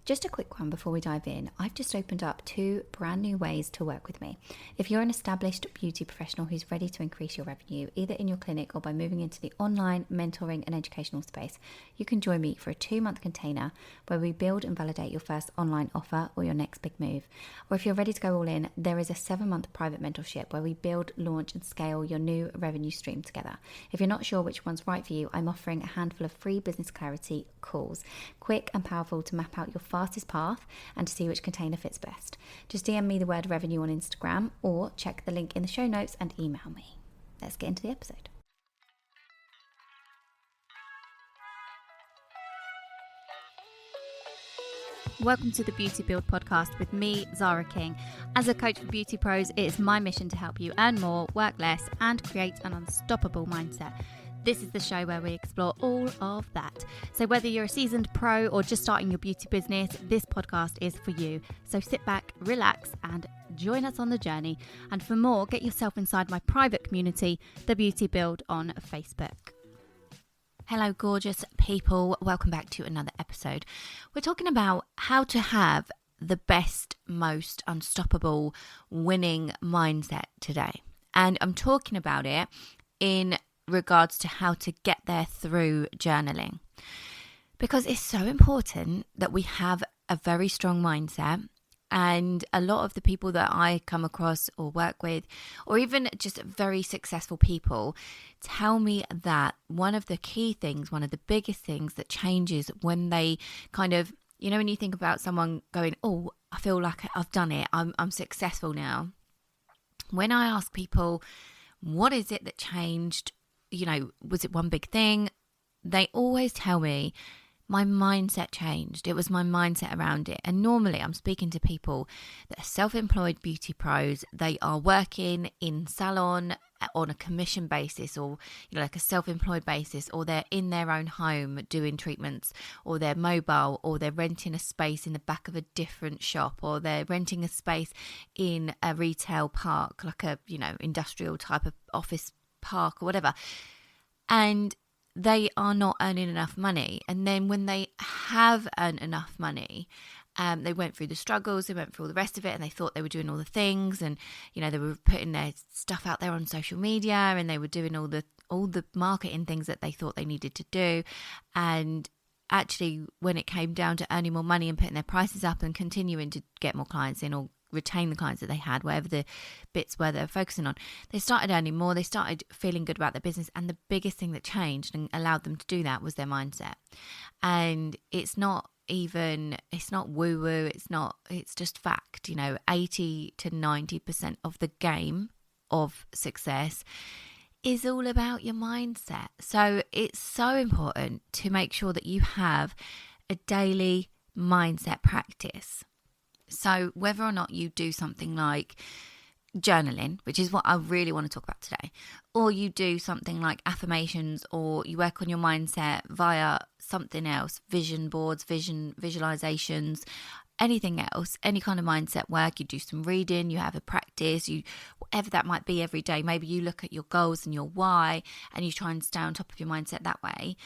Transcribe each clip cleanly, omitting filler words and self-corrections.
Just a quick one before we dive in. I've just opened up 2 brand new ways to work with me. If you're an established beauty professional who's ready to increase your revenue, either in your clinic or by moving into the online mentoring and educational space, you can join me for a 2-month container where we build and validate your first online offer or your next big move. Or if you're ready to go all in, there is a 7-month private mentorship where we build, launch and scale your new revenue stream together. If you're not sure which one's right for you, I'm offering a handful of free business clarity calls, quick and powerful to map out your fastest path and to see which container fits best. Just DM me the word revenue on Instagram or check the link in the show notes and email me. Let's get into the episode. Welcome to the Beauty Build podcast with me, Zara King. As a coach for beauty pros, it is my mission to help you earn more, work less, and create an unstoppable mindset. This is the show where we explore all of that. So whether you're a seasoned pro or just starting your beauty business, this podcast is for you. So sit back, relax, and join us on the journey. And for more, get yourself inside my private community, The Beauty Build on Facebook. Hello, gorgeous people. Welcome back to another episode. We're talking about how to have the best, most unstoppable winning mindset today. And I'm talking about it in regards to how to get there through journaling, because it's so important that we have a very strong mindset. And a lot of the people that I come across or work with, or even just very successful people, tell me that one of the key things, one of the biggest things that changes when they kind of, you know, when you think about someone going, oh, I feel like I've done it, I'm successful now. When I ask people, what is it that changed? You know, was it one big thing? They always tell me, my mindset changed. It was my mindset around it. And normally I'm speaking to people that are self-employed beauty pros. They are working in salon on a commission basis, or, you know, like a self-employed basis, or they're in their own home doing treatments, or they're mobile, or they're renting a space in the back of a different shop, or they're renting a space in a retail park, like a, you know, industrial type of office park or whatever. And they are not earning enough money. And then when they have earned enough money, they went through the struggles, they went through all the rest of it, and they thought they were doing all the things, and, you know, they were putting their stuff out there on social media, and they were doing all the marketing things that they thought they needed to do. And actually, when it came down to earning more money and putting their prices up and continuing to get more clients in, or retain the clients that they had, whatever the bits were they were focusing on, they started earning more, they started feeling good about their business. And the biggest thing that changed and allowed them to do that was their mindset. And it's not woo woo, it's just fact. You know, 80 to 90% of the game of success is all about your mindset. So it's so important to make sure that you have a daily mindset practice. So whether or not you do something like journaling, which is what I really want to talk about today, or you do something like affirmations, or you work on your mindset via something else, vision boards, visualizations, anything else, any kind of mindset work, you do some reading, you have a practice, whatever that might be every day. Maybe you look at your goals and your why and you try and stay on top of your mindset that way.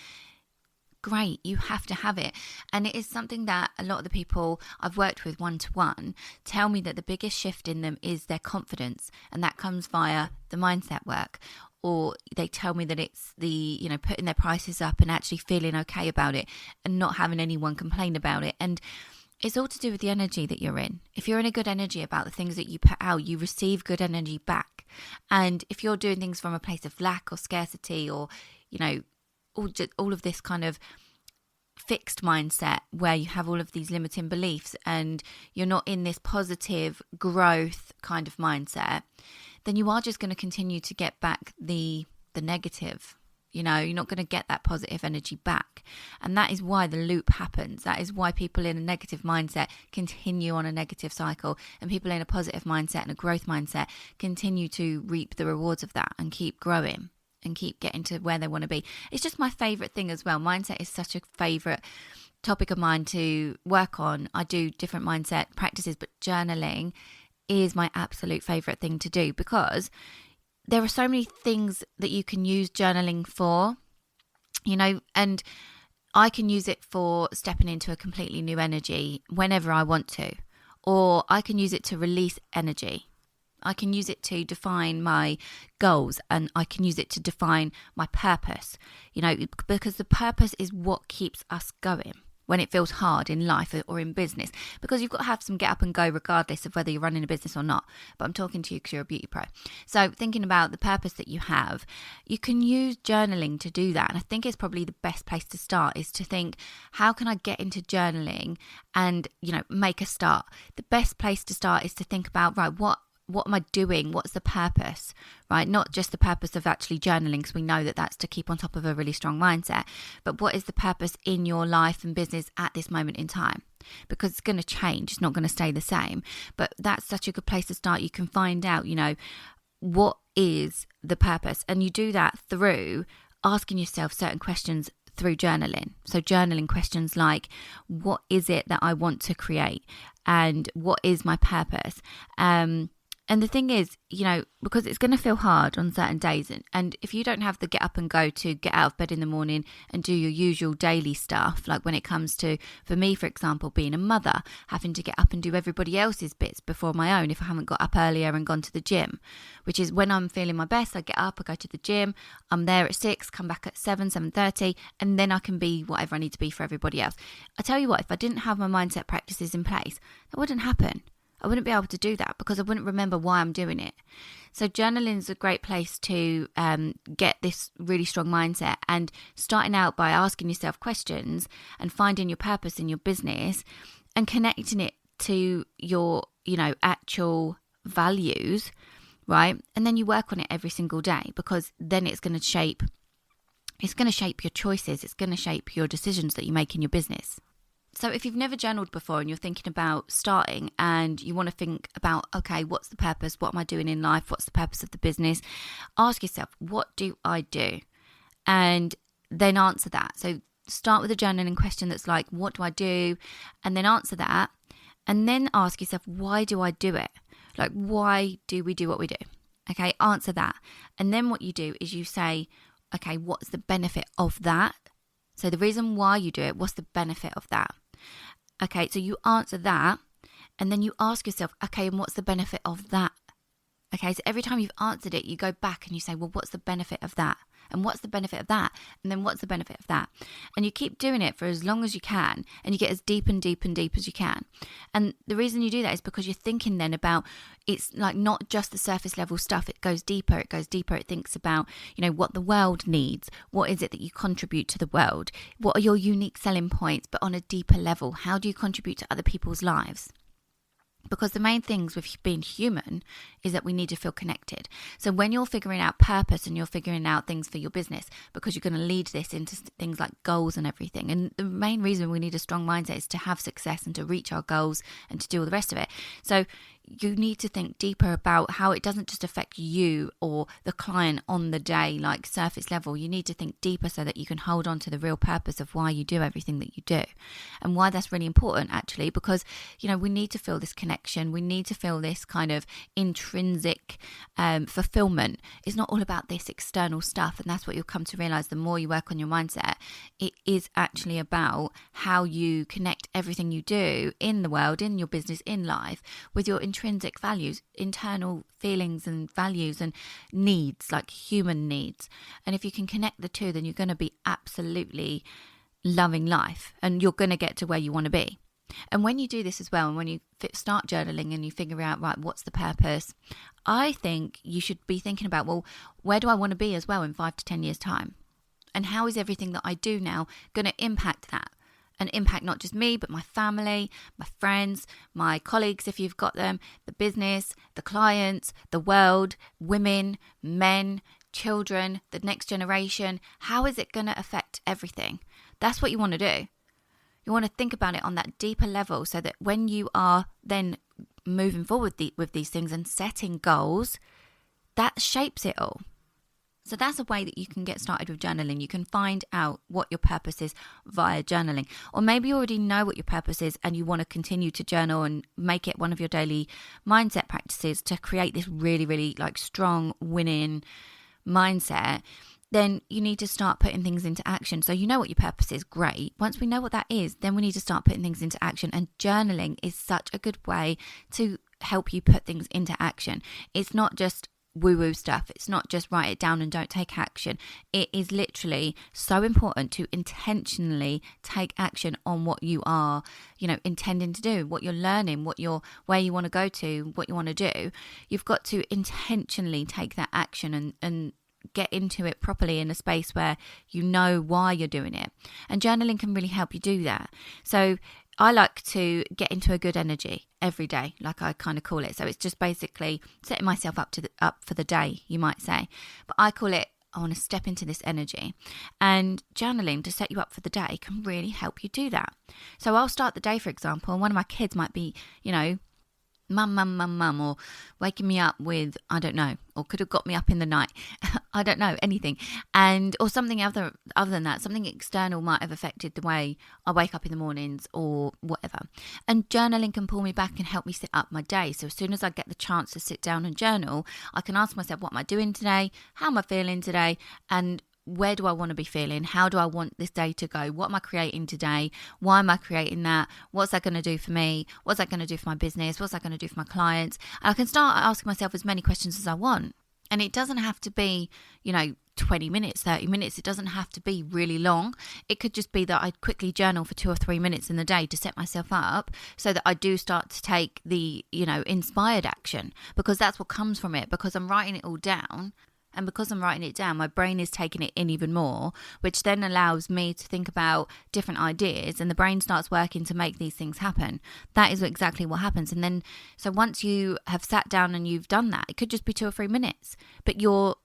Great, you have to have it. And it is something that a lot of the people I've worked with one-to-one tell me that the biggest shift in them is their confidence, and that comes via the mindset work. Or they tell me that it's the, you know, putting their prices up and actually feeling okay about it and not having anyone complain about it. And it's all to do with the energy that you're in. If you're in a good energy about the things that you put out, you receive good energy back. And if you're doing things from a place of lack or scarcity, or, you know, all of this kind of fixed mindset where you have all of these limiting beliefs and you're not in this positive growth kind of mindset, then you are just going to continue to get back the negative. You know, you're not going to get that positive energy back. And that is why the loop happens. That is why people in a negative mindset continue on a negative cycle, and people in a positive mindset and a growth mindset continue to reap the rewards of that and keep growing and keep getting to where they want to be. It's just my favorite thing as well. Mindset is such a favorite topic of mine to work on. I do different mindset practices, but journaling is my absolute favorite thing to do, because there are so many things that you can use journaling for, you know. And I can use it for stepping into a completely new energy whenever I want to, or I can use it to release energy. I can use it to define my goals, and I can use it to define my purpose, because the purpose is what keeps us going when it feels hard in life or in business, because you've got to have some get up and go regardless of whether you're running a business or not. But I'm talking to you because you're a beauty pro. So thinking about the purpose that you have, you can use journaling to do that. And I think it's probably the best place to start is to think, how can I get into journaling and, make a start? The best place to start is to think about, right, what am I doing? What's the purpose, right? Not just the purpose of actually journaling, because we know that that's to keep on top of a really strong mindset, but what is the purpose in your life and business at this moment in time? Because it's going to change. It's not going to stay the same, but that's such a good place to start. You can find out, what is the purpose? And you do that through asking yourself certain questions through journaling. So journaling questions like, what is it that I want to create? And what is my purpose? And the thing is, because it's going to feel hard on certain days. And if you don't have the get up and go to get out of bed in the morning and do your usual daily stuff, like when it comes to, for me, for example, being a mother, having to get up and do everybody else's bits before my own if I haven't got up earlier and gone to the gym, which is when I'm feeling my best, I get up, I go to the gym, I'm there at 6, come back at 7:30, and then I can be whatever I need to be for everybody else. I tell you what, if I didn't have my mindset practices in place, that wouldn't happen. I wouldn't be able to do that because I wouldn't remember why I'm doing it. So journaling is a great place to get this really strong mindset, and starting out by asking yourself questions and finding your purpose in your business and connecting it to your, actual values, right? And then you work on it every single day, because then it's going to shape your choices. It's going to shape your decisions that you make in your business. So if you've never journaled before and you're thinking about starting and you want to think about, okay, what's the purpose? What am I doing in life? What's the purpose of the business? Ask yourself, what do I do? And then answer that. So start with a journaling question that's like, what do I do? And then answer that. And then ask yourself, why do I do it? Like, why do we do what we do? Okay, answer that. And then what you do is you say, okay, what's the benefit of that? So the reason why you do it, what's the benefit of that? Okay, so you answer that, and then you ask yourself, okay, and what's the benefit of that? Okay, so every time you've answered it, you go back and you say, well, what's the benefit of that? And what's the benefit of that? And then what's the benefit of that? And you keep doing it for as long as you can, and you get as deep and deep and deep as you can. And the reason you do that is because you're thinking then about, it's like not just the surface level stuff. It goes deeper. It thinks about, what the world needs. What is it that you contribute to the world? What are your unique selling points, but on a deeper level? How do you contribute to other people's lives? Because the main things with being human is that we need to feel connected. So when you're figuring out purpose and you're figuring out things for your business, because you're going to lead this into things like goals and everything. And the main reason we need a strong mindset is to have success and to reach our goals and to do all the rest of it. So you need to think deeper about how it doesn't just affect you or the client on the day, like surface level. You need to think deeper so that you can hold on to the real purpose of why you do everything that you do, and why that's really important, actually, because, we need to feel this connection. We need to feel this kind of intrinsic fulfillment. It's not all about this external stuff. And that's what you'll come to realize the more you work on your mindset. It is actually about how you connect everything you do in the world, in your business, in life, with your intrinsic values, internal feelings and values and needs, like human needs. And if you can connect the two, then you're going to be absolutely loving life, and you're going to get to where you want to be. And when you do this as well, and when you start journaling and you figure out, right, what's the purpose? I think you should be thinking about, well, where do I want to be as well in 5 to 10 years time? And how is everything that I do now going to impact that? And impact not just me, but my family, my friends, my colleagues, if you've got them, the business, the clients, the world, women, men, children, the next generation. How is it going to affect everything? That's what you want to do. You want to think about it on that deeper level, so that when you are then moving forward with these things and setting goals, that shapes it all. So that's a way that you can get started with journaling. You can find out what your purpose is via journaling. Or maybe you already know what your purpose is and you want to continue to journal and make it one of your daily mindset practices to create this really, really strong winning mindset. then you need to start putting things into action. So you know what your purpose is, great. Once we know what that is, then we need to start putting things into action. And journaling is such a good way to help you put things into action. It's not just woo-woo stuff. It's not just write it down and don't take action. It is literally so important to intentionally take action on what you are, intending to do, what you're learning, where you want to go to, what you want to do. You've got to intentionally take that action and get into it properly in a space where you know why you're doing it. And journaling can really help you do that. So I like to get into a good energy every day, like I kind of call it. So it's just basically setting myself up for the day, you might say. But I call it, I want to step into this energy. And journaling to set you up for the day can really help you do that. So I'll start the day, for example, and one of my kids might be, mum, or waking me up with, I don't know, or could have got me up in the night. I don't know, anything. Or something other than that, something external might have affected the way I wake up in the mornings or whatever. And journaling can pull me back and help me set up my day. So as soon as I get the chance to sit down and journal, I can ask myself, what am I doing today? How am I feeling today? And where do I want to be feeling? How do I want this day to go? What am I creating today? Why am I creating that? What's that going to do for me? What's that going to do for my business? What's that going to do for my clients? And I can start asking myself as many questions as I want. And it doesn't have to be, 20 minutes, 30 minutes. It doesn't have to be really long. It could just be that I quickly journal for 2 or 3 minutes in the day to set myself up so that I do start to take the, inspired action, because that's what comes from it, because I'm writing it all down. And because I'm writing it down, my brain is taking it in even more, which then allows me to think about different ideas, and the brain starts working to make these things happen. That is exactly what happens. And then, so once you have sat down and you've done that, it could just be 2 or 3 minutes, but your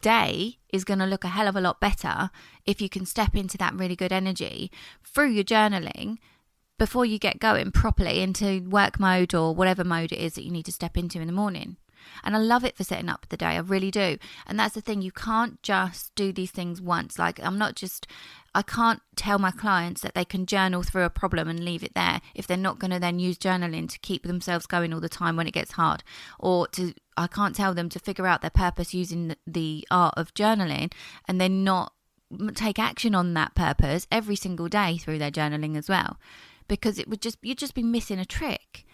day is going to look a hell of a lot better if you can step into that really good energy through your journaling before you get going properly into work mode or whatever mode it is that you need to step into in the morning. And I love it for setting up the day. I really do. And that's the thing. You can't just do these things once. Like I can't tell my clients that they can journal through a problem and leave it there if they're not going to then use journaling to keep themselves going all the time when it gets hard. I can't tell them to figure out their purpose using the art of journaling and then not take action on that purpose every single day through their journaling as well. Because you'd just be missing a trick.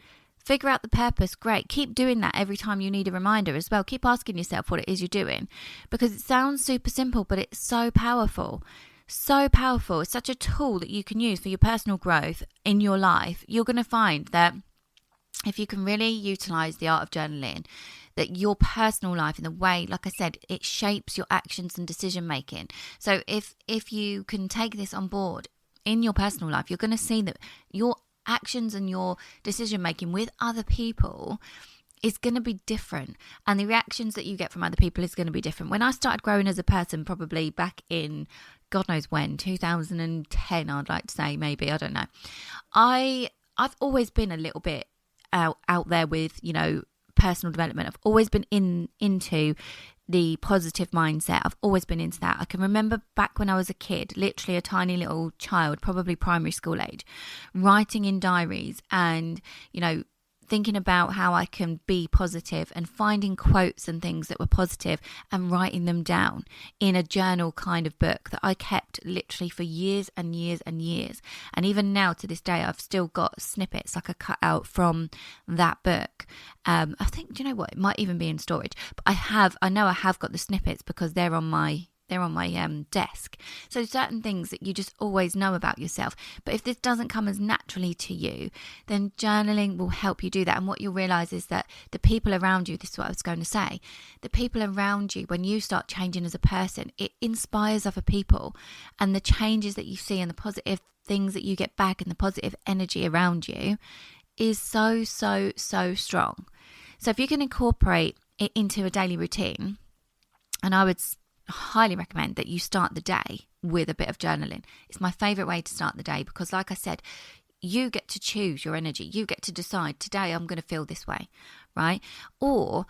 Figure out the purpose, great. Keep doing that every time you need a reminder as well. Keep asking yourself what it is you're doing, because it sounds super simple, but it's so powerful. So powerful. It's such a tool that you can use for your personal growth in your life. You're going to find that if you can really utilize the art of journaling, that your personal life, in the way, like I said, it shapes your actions and decision making. So if you can take this on board in your personal life, you're going to see that your actions and your decision making with other people is going to be different, and the reactions that you get from other people is going to be different. When I started growing as a person, probably back in God knows when, 2010, I'd like to say, maybe, I don't know, I've always been a little bit out there with personal development. I've always been into the positive mindset. I've always been into that. I can remember back when I was a kid, literally a tiny little child, probably primary school age, writing in diaries and, thinking about how I can be positive and finding quotes and things that were positive and writing them down in a journal kind of book that I kept literally for years and years and years. And even now to this day, I've still got snippets like a cutout from that book. I think, do you know what? It might even be in storage, but I know I have got the snippets because they're on my desk. So certain things that you just always know about yourself. But if this doesn't come as naturally to you, then journaling will help you do that. And what you'll realize is that the people around you, this is what I was going to say, the people around you, when you start changing as a person, it inspires other people. And the changes that you see and the positive things that you get back and the positive energy around you is so, so, so strong. So if you can incorporate it into a daily routine, and I would highly recommend that you start the day with a bit of journaling. It's my favorite way to start the day because, like I said, you get to choose your energy. You get to decide, today I'm going to feel this way, right? Or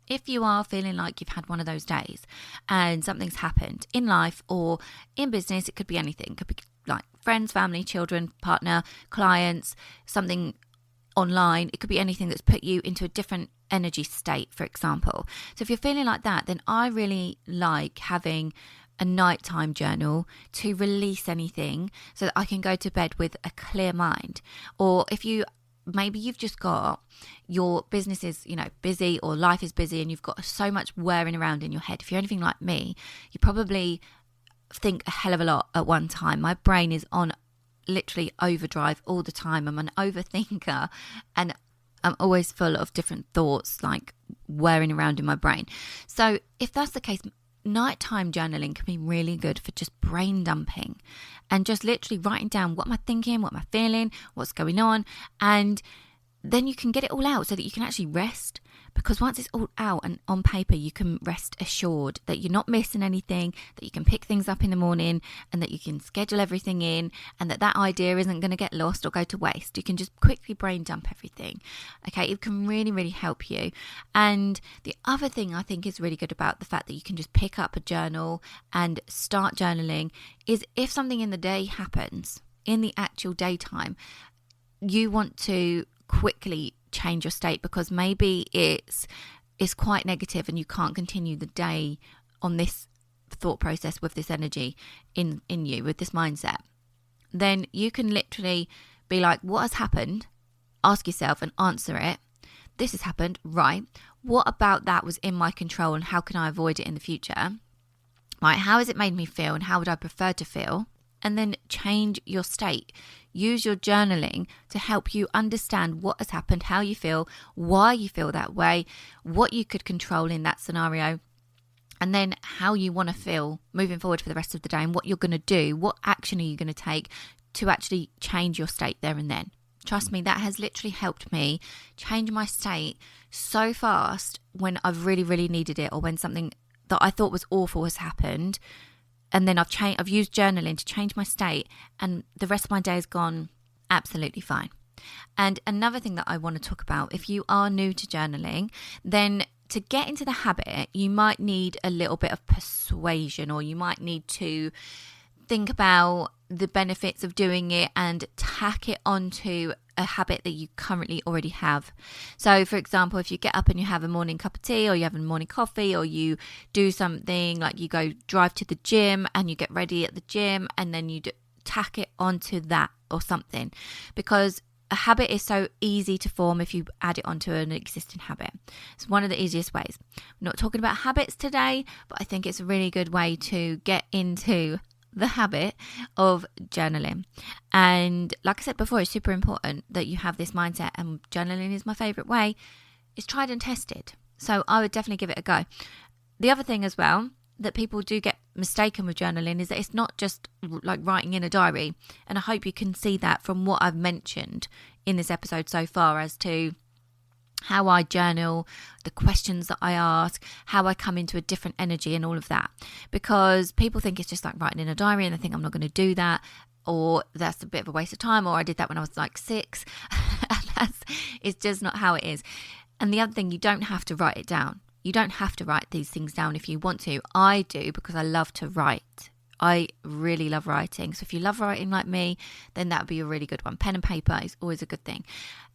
if you are feeling like you've had one of those days and something's happened in life or in business, it could be anything. It could be like friends, family, children, partner, clients, something online. It could be anything that's put you into a different energy state, for example. So if you're feeling like that, then I really like having a nighttime journal to release anything so that I can go to bed with a clear mind. Or if maybe you've just got your business is, busy, or life is busy, and you've got so much whirring around in your head. If you're anything like me, you probably think a hell of a lot at one time. My brain is on literally overdrive all the time. I'm an overthinker, and I'm always full of different thoughts like whirring around in my brain. So if that's the case, nighttime journaling can be really good for just brain dumping and just literally writing down, what am I thinking, what am I feeling, what's going on, and then you can get it all out so that you can actually rest. Because once it's all out and on paper, you can rest assured that you're not missing anything, that you can pick things up in the morning, and that you can schedule everything in, and that idea isn't going to get lost or go to waste. You can just quickly brain dump everything. Okay, it can really, really help you. And the other thing I think is really good about the fact that you can just pick up a journal and start journaling is if something in the day happens, in the actual daytime, you want to quickly change your state because maybe it's quite negative and you can't continue the day on this thought process with this energy in you, with this mindset, then you can literally be like, what has happened? Ask yourself and answer it. This has happened, right? What about that was in my control, and how can I avoid it in the future? Right? How has it made me feel, and how would I prefer to feel? And then change your state. Use your journaling to help you understand what has happened, how you feel, why you feel that way, what you could control in that scenario, and then how you want to feel moving forward for the rest of the day, and what you're going to do, what action are you going to take to actually change your state there and then. Trust me, that has literally helped me change my state so fast when I've really, really needed it, or when something that I thought was awful has happened. And then I've used journaling to change my state, and the rest of my day has gone absolutely fine. And another thing that I want to talk about, if you are new to journaling, then to get into the habit, you might need a little bit of persuasion, or you might need to think about the benefits of doing it and tack it onto a habit that you currently already have. So for example, if you get up and you have a morning cup of tea, or you have a morning coffee, or you do something like you go drive to the gym and you get ready at the gym, and then you tack it onto that or something, because a habit is so easy to form if you add it onto an existing habit. It's one of the easiest ways. I'm not talking about habits today, but I think it's a really good way to get into the habit of journaling. And like I said before, it's super important that you have this mindset, and journaling is my favorite way. It's tried and tested, so I would definitely give it a go. The other thing as well that people do get mistaken with journaling is that it's not just like writing in a diary, and I hope you can see that from what I've mentioned in this episode so far as to how I journal, the questions that I ask, how I come into a different energy, and all of that. Because people think it's just like writing in a diary, and they think I'm not going to do that, or that's a bit of a waste of time, or I did that when I was like 6. It's just not how it is. And the other thing, you don't have to write it down. You don't have to write these things down if you want to. I do, because I love to write. I really love writing. So if you love writing like me, then that would be a really good one. Pen and paper is always a good thing.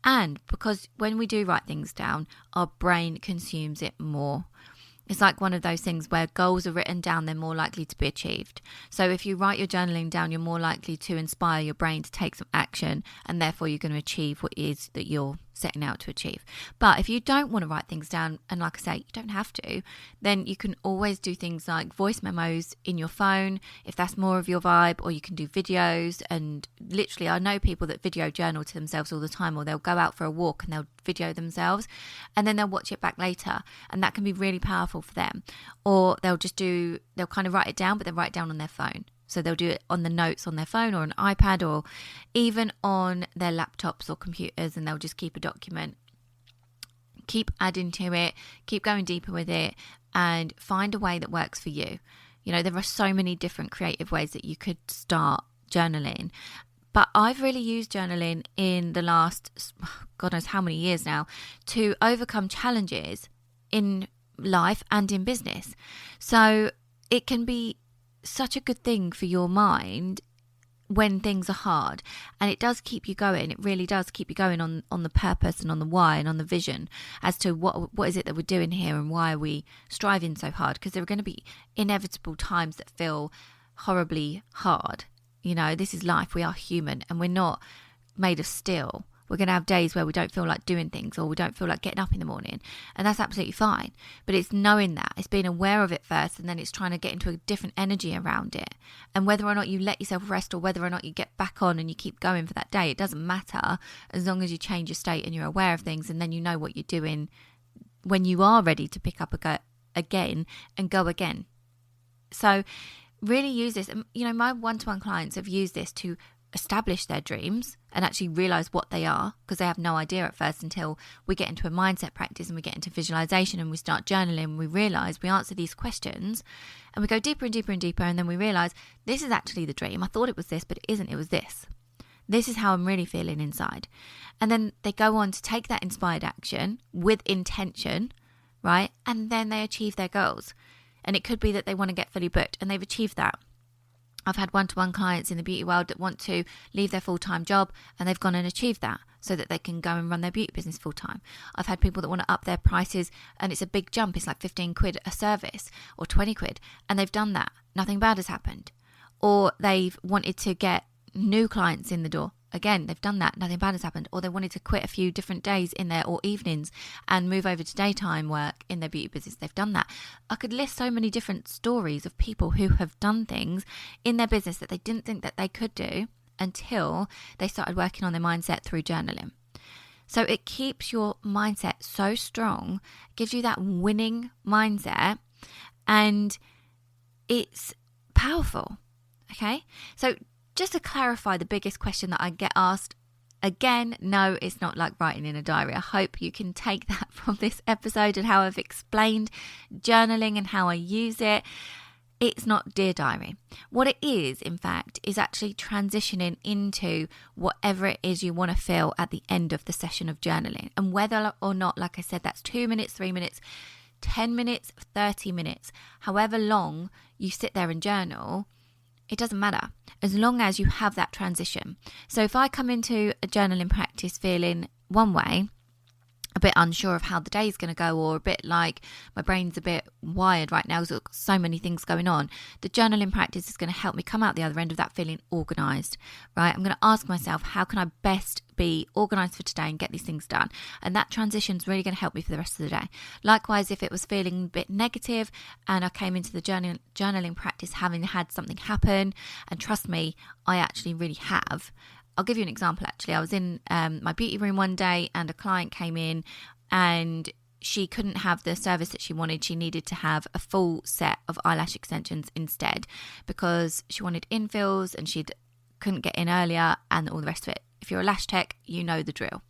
And because when we do write things down, our brain consumes it more. It's like one of those things where goals are written down, they're more likely to be achieved. So if you write your journaling down, you're more likely to inspire your brain to take some action, and therefore you're going to achieve what it is that you're setting out to achieve. But if you don't want to write things down, and like I say, you don't have to, then you can always do things like voice memos in your phone, if that's more of your vibe, or you can do videos. And literally, I know people that video journal to themselves all the time, or they'll go out for a walk and they'll video themselves, and then they'll watch it back later, and that can be really powerful for them. Or they'll kind of write it down, but they write it down on their phone. So they'll do it on the notes on their phone, or an iPad, or even on their laptops or computers, and they'll just keep a document. Keep adding to it, keep going deeper with it, and find a way that works for you. You know, there are so many different creative ways that you could start journaling. But I've really used journaling in the last, God knows how many years now, to overcome challenges in life and in business. So it can be such a good thing for your mind when things are hard, and it does keep you going. It really does keep you going on the purpose and on the why and on the vision as to what is it that we're doing here and why are we striving so hard, because there are going to be inevitable times that feel horribly hard. This is life. We are human and we're not made of steel. We're going to have days where we don't feel like doing things, or we don't feel like getting up in the morning, and that's absolutely fine. But it's knowing that, it's being aware of it first, and then it's trying to get into a different energy around it. And whether or not you let yourself rest, or whether or not you get back on and you keep going for that day, it doesn't matter, as long as you change your state and you're aware of things, and then you know what you're doing when you are ready to pick up again and go again. So really use this. My one-to-one clients have used this to establish their dreams and actually realize what they are, because they have no idea at first until we get into a mindset practice and we get into visualization and we start journaling and we realize we answer these questions and we go deeper and deeper and deeper, and then we realize this is actually the dream. I thought it was this, but it isn't. It was this. This is how I'm really feeling inside. And then they go on to take that inspired action with intention, right? And then they achieve their goals. And it could be that they want to get fully booked and they've achieved that. I've had one-to-one clients in the beauty world that want to leave their full-time job, and they've gone and achieved that so that they can go and run their beauty business full-time. I've had people that want to up their prices, and it's a big jump. It's like 15 quid a service or 20 quid, and they've done that. Nothing bad has happened. Or they've wanted to get new clients in the door. Again, they've done that. Nothing bad has happened. Or they wanted to quit a few different days in there or evenings and move over to daytime work in their beauty business. They've done that. I could list so many different stories of people who have done things in their business that they didn't think that they could do until they started working on their mindset through journaling. So it keeps your mindset so strong, gives you that winning mindset, and it's powerful. Okay? So just to clarify, the biggest question that I get asked, again, no, it's not like writing in a diary. I hope you can take that from this episode and how I've explained journaling and how I use it. It's not Dear Diary. What it is, in fact, is actually transitioning into whatever it is you want to feel at the end of the session of journaling. And whether or not, like I said, that's 2 minutes, 3 minutes, 10 minutes, 30 minutes, however long you sit there and journal, it doesn't matter, as long as you have that transition. So if I come into a journaling practice feeling one way, a bit unsure of how the day is going to go, or a bit like my brain's a bit wired right now because there's so many things going on, the journaling practice is going to help me come out the other end of that feeling organised, right? I'm going to ask myself, how can I best be organised for today and get these things done? And that transition is really going to help me for the rest of the day. Likewise, if it was feeling a bit negative and I came into the journaling practice having had something happen, and trust me, I actually really have. I'll give you an example, actually. I was in my beauty room one day and a client came in and she couldn't have the service that she wanted. She needed to have a full set of eyelash extensions instead because she wanted infills and she couldn't get in earlier and all the rest of it. If you're a lash tech, you know the drill.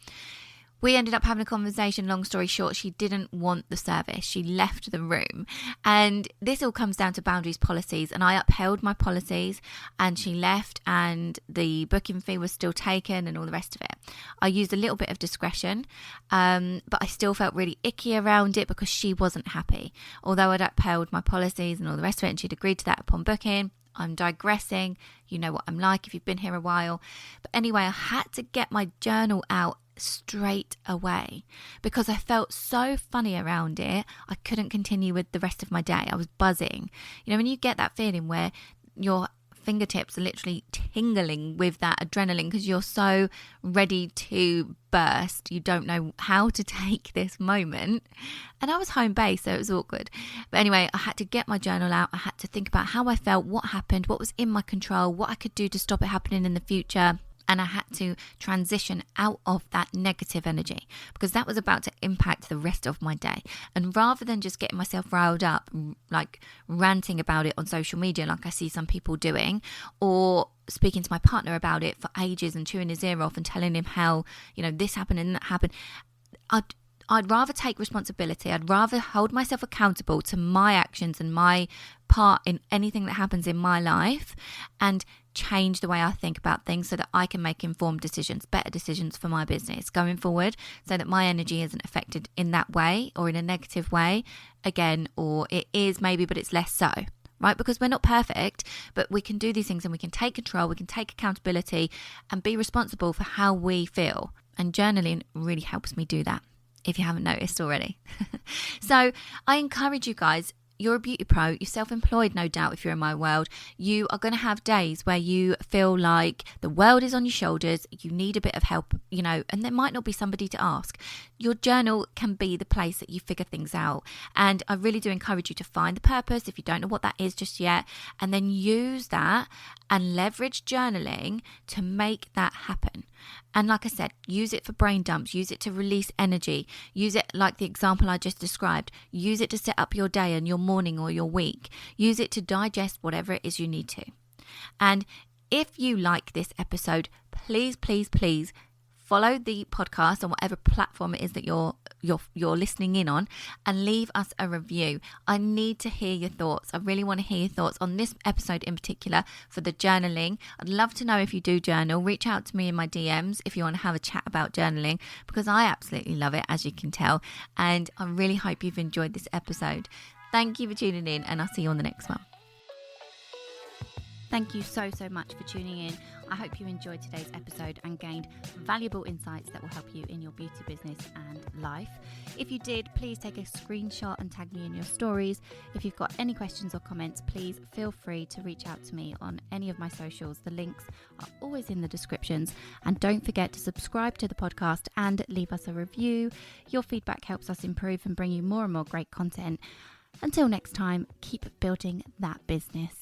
We ended up having a conversation. Long story short, she didn't want the service. She left the room. And this all comes down to boundaries, policies. And I upheld my policies and she left and the booking fee was still taken and all the rest of it. I used a little bit of discretion, but I still felt really icky around it because she wasn't happy. Although I'd upheld my policies and all the rest of it and she'd agreed to that upon booking. I'm digressing. You know what I'm like if you've been here a while. But anyway, I had to get my journal out straight away because I felt so funny around it. I couldn't continue with the rest of my day. I was buzzing. You know, when you get that feeling where your fingertips are literally tingling with that adrenaline because you're so ready to burst, you don't know how to take this moment. And I was home based, so it was awkward. But anyway, I had to get my journal out. I had to think about how I felt, what happened, what was in my control, what I could do to stop it happening in the future. And I had to transition out of that negative energy because that was about to impact the rest of my day. And rather than just getting myself riled up, like ranting about it on social media, like I see some people doing, or speaking to my partner about it for ages and chewing his ear off and telling him how, you know, this happened and that happened, I'd rather take responsibility. I'd rather hold myself accountable to my actions and my part in anything that happens in my life and change the way I think about things so that I can make informed decisions, better decisions for my business going forward so that my energy isn't affected in that way or in a negative way again, or it is maybe, but it's less so, right? Because we're not perfect, but we can do these things and we can take control, we can take accountability and be responsible for how we feel. And journaling really helps me do that, if you haven't noticed already. So I encourage you guys, you're a beauty pro, you're self-employed, no doubt, if you're in my world. You are going to have days where you feel like the world is on your shoulders, you need a bit of help, and there might not be somebody to ask. Your journal can be the place that you figure things out. And I really do encourage you to find the purpose if you don't know what that is just yet, and then use that and leverage journaling to make that happen. And like I said, use it for brain dumps, use it to release energy, use it like the example I just described, use it to set up your day and your morning or your week, use it to digest whatever it is you need to. And if you like this episode, please, please, please follow the podcast on whatever platform it is that you're listening in on, and leave us a review. I need to hear your thoughts. I really want to hear your thoughts on this episode in particular for the journaling. I'd love to know if you do journal. Reach out to me in my DMs if you want to have a chat about journaling, because I absolutely love it, as you can tell. And I really hope you've enjoyed this episode. Thank you for tuning in, and I'll see you on the next one. Thank you so much for tuning in. I hope you enjoyed today's episode and gained valuable insights that will help you in your beauty business and life. If you did, please take a screenshot and tag me in your stories. If you've got any questions or comments, please feel free to reach out to me on any of my socials. The links are always in the descriptions. And don't forget to subscribe to the podcast and leave us a review. Your feedback helps us improve and bring you more and more great content. Until next time, keep building that business.